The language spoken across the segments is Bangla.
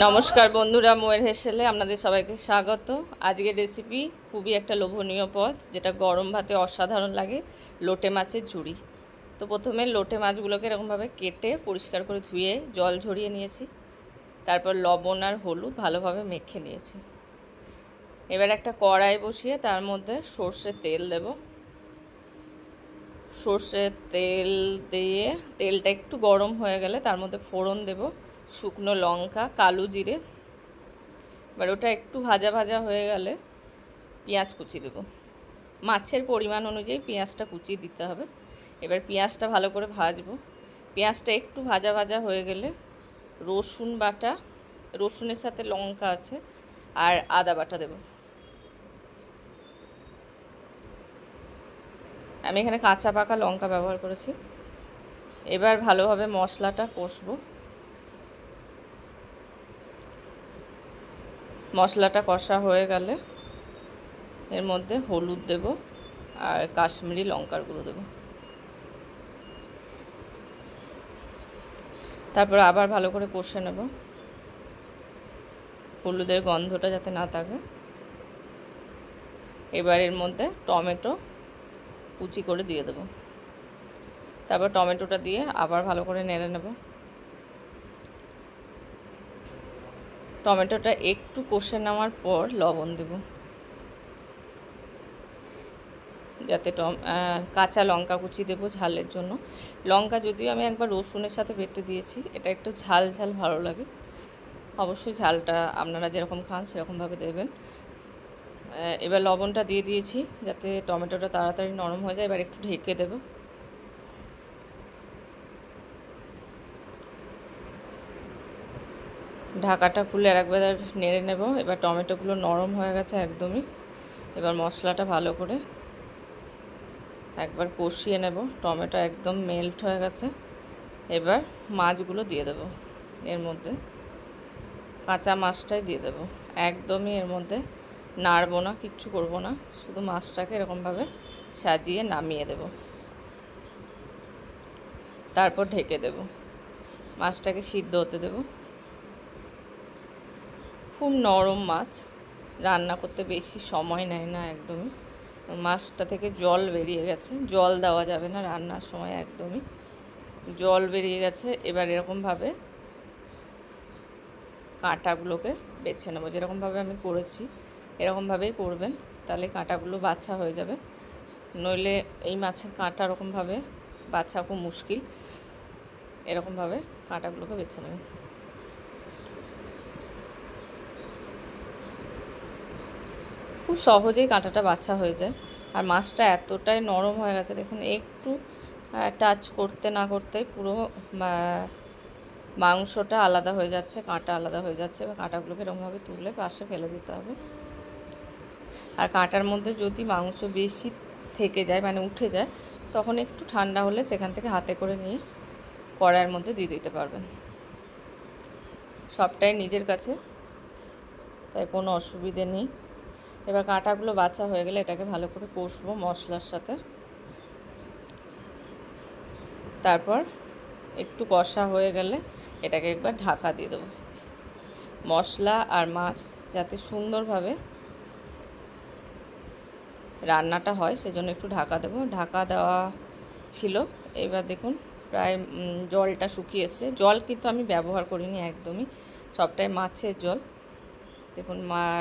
নমস্কার বন্ধুরা, মোয়ের হেসেলে আপনাদের সবাইকে স্বাগত। আজকের রেসিপি খুবই একটা লোভনীয় পদ, যেটা গরম ভাতে অসাধারণ লাগে। লোটে মাছের ঝুড়ি। তো প্রথমে লোটে মাছগুলোকে এরকমভাবে কেটে পরিষ্কার করে ধুয়ে জল ঝরিয়ে নিয়েছি। তারপর লবণ আর হলুদ ভালোভাবে মেখে নিয়েছি। এবার একটা কড়াই বসিয়ে তার মধ্যে সর্ষের তেল দেব। সর্ষের তেল দিয়ে তেলটা একটু গরম হয়ে গেলে তার মধ্যে ফোড়ন দেব, শুকনো লঙ্কা, কালো জিরে। এবার ওটা একটু ভাজা ভাজা হয়ে গেলে পেঁয়াজ কুচি দেব। মাছের পরিমাণ অনুযায়ী পেঁয়াজটা কুচিয়ে দিতে হবে। এবার পেঁয়াজটা ভালো করে ভাজবো। পেঁয়াজটা একটু ভাজা ভাজা হয়ে গেলে রসুন বাটা, রসুনের সাথে লঙ্কা আছে, আর আদা বাটা দেব। আমি এখানে কাঁচা পাকা লঙ্কা ব্যবহার করেছি। এবার ভালোভাবে মশলাটা কষবো। মশলাটা কষা হয়ে গেলে এর মধ্যে হলুদ দেব আর কাশ্মীরি লঙ্কার গুঁড়ো দেব। তারপর আবার ভালো করে কষে নেব, হলুদের গন্ধটা যাতে না থাকে। এবার এর মধ্যে টমেটো কুচি করে দিয়ে দেব। তারপর টমেটোটা দিয়ে আবার ভালো করে নেড়ে নেব। টমেটোটা একটু কষে নেওয়ার পর লবণ দেব, যাতে কাঁচা লঙ্কা কুচি দেবো ঝালের জন্য। লঙ্কা যদিও আমি একবার রসুনের সাথে বেটে দিয়েছি, এটা একটু ঝাল ঝাল ভালো লাগে। অবশ্যই ঝালটা আপনারা যেরকম খান সেরকমভাবে দেবেন। এবার লবণটা দিয়ে দিয়েছি যাতে টমেটোটা তাড়াতাড়ি নরম হয়ে যায়। এবার একটু ঢেকে দেব। ঢাকাটা খুলে আরেকবার নেড়ে নেব। এবার টমেটোগুলো নরম হয়ে গেছে একদমই। এবার মশলাটা ভালো করে একবার কষিয়ে নেব। টমেটো একদম মেল্ট হয়ে গেছে। এবার মাছগুলো দিয়ে দেব এর মধ্যে। কাঁচা মাছটাই দিয়ে দেব, একদমই এর মধ্যে নাড়বো না, কিচ্ছু করব না। শুধু মাছটাকে এরকমভাবে সাজিয়ে নামিয়ে দেব। তারপর ঢেকে দেব, মাছটাকে সিদ্ধ হতে দেব। খুব নরম মাছ, রান্না করতে বেশি সময় নেয় না একদমই। মাছটা থেকে জল বেরিয়ে গেছে, জল দেওয়া যাবে না রান্নার সময়, একদমই জল বেরিয়ে গেছে। এবার এরকমভাবে কাঁটাগুলোকে বেছে নেবো, যেরকমভাবে আমি করেছি এরকমভাবেই করবেন, তাহলে কাঁটাগুলো বাছা হয়ে যাবে। নইলে এই মাছের কাঁটা এরকমভাবে বাছা খুব মুশকিল। এরকমভাবে কাঁটাগুলোকে বেছে নেবেন। খুব সহজেই কাঁটাটা বাছা হয়ে যায়। আর মাছটা এতটাই নরম হয়ে গেছে, দেখুন একটু টাচ করতে না করতেই পুরো মাংসটা আলাদা হয়ে যাচ্ছে, কাঁটা আলাদা হয়ে যাচ্ছে। এবার কাঁটাগুলোকে এরকমভাবে তুলে পাশে ফেলে দিতে হবে। আর কাঁটার মধ্যে যদি মাংস বেশি থেকে যায়, মানে উঠে যায়, তখন একটু ঠান্ডা হলে সেখান থেকে হাতে করে নিয়ে কড়াইয়ের মধ্যে দিয়ে দিতে পারবেন। সবটাই নিজের কাছে, তাই কোনো অসুবিধে নেই। এবার কাঁটাগুলো বাছা হয়ে গেলে এটাকে ভালো করে কষবো মশলার সাথে। তারপর একটু কষা হয়ে গেলে এটাকে একবার ঢাকা দিয়ে দেবো। মশলা আর মাছ যাতে সুন্দরভাবে রান্নাটা হয় সেজন্য একটু ঢাকা দেবো। ঢাকা দেওয়া ছিল। এবার দেখুন প্রায় জলটা শুকিয়ে এসছে। জল কিন্তু আমি ব্যবহার করিনি একদমই, সবটাই মাছের জল। দেখুন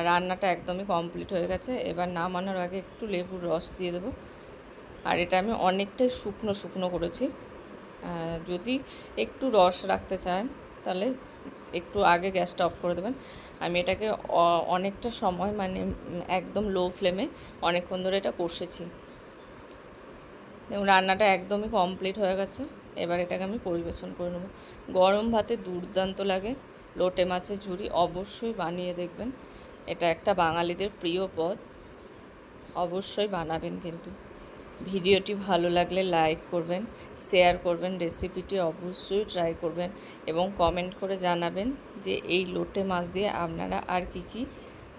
রান্নাটা একদমই কমপ্লিট হয়ে গেছে। এবার নামানোর আগে একটু লেবুর রস দিয়ে দেবো। আর এটা আমি অনেকটাই শুকনো শুকনো করেছি। যদি একটু রস রাখতে চান তাহলে একটু আগে গ্যাসটা অফ করে দেবেন। আমি এটাকে অনেকটা সময়, মানে একদম লো ফ্লেমে অনেকক্ষণ ধরে এটা কষেছি। দেখুন রান্নাটা একদমই কমপ্লিট হয়ে গেছে। এবার এটাকে আমি পরিবেশন করে নেব। গরম ভাতে দুর্দান্ত লাগে লোটে মাছের ঝুড়ি, অবশ্যই বানিয়ে দেখবেন। এটা একটা বাঙালিদের প্রিয় পদ, অবশ্যই বানাবেন। কিন্তু ভিডিওটি ভালো লাগলে লাইক করবেন, শেয়ার করবেন, রেসিপিটি অবশ্যই ট্রাই করবেন এবং কমেন্ট করে জানাবেন যে এই লোটে মাছ দিয়ে আপনারা আর কী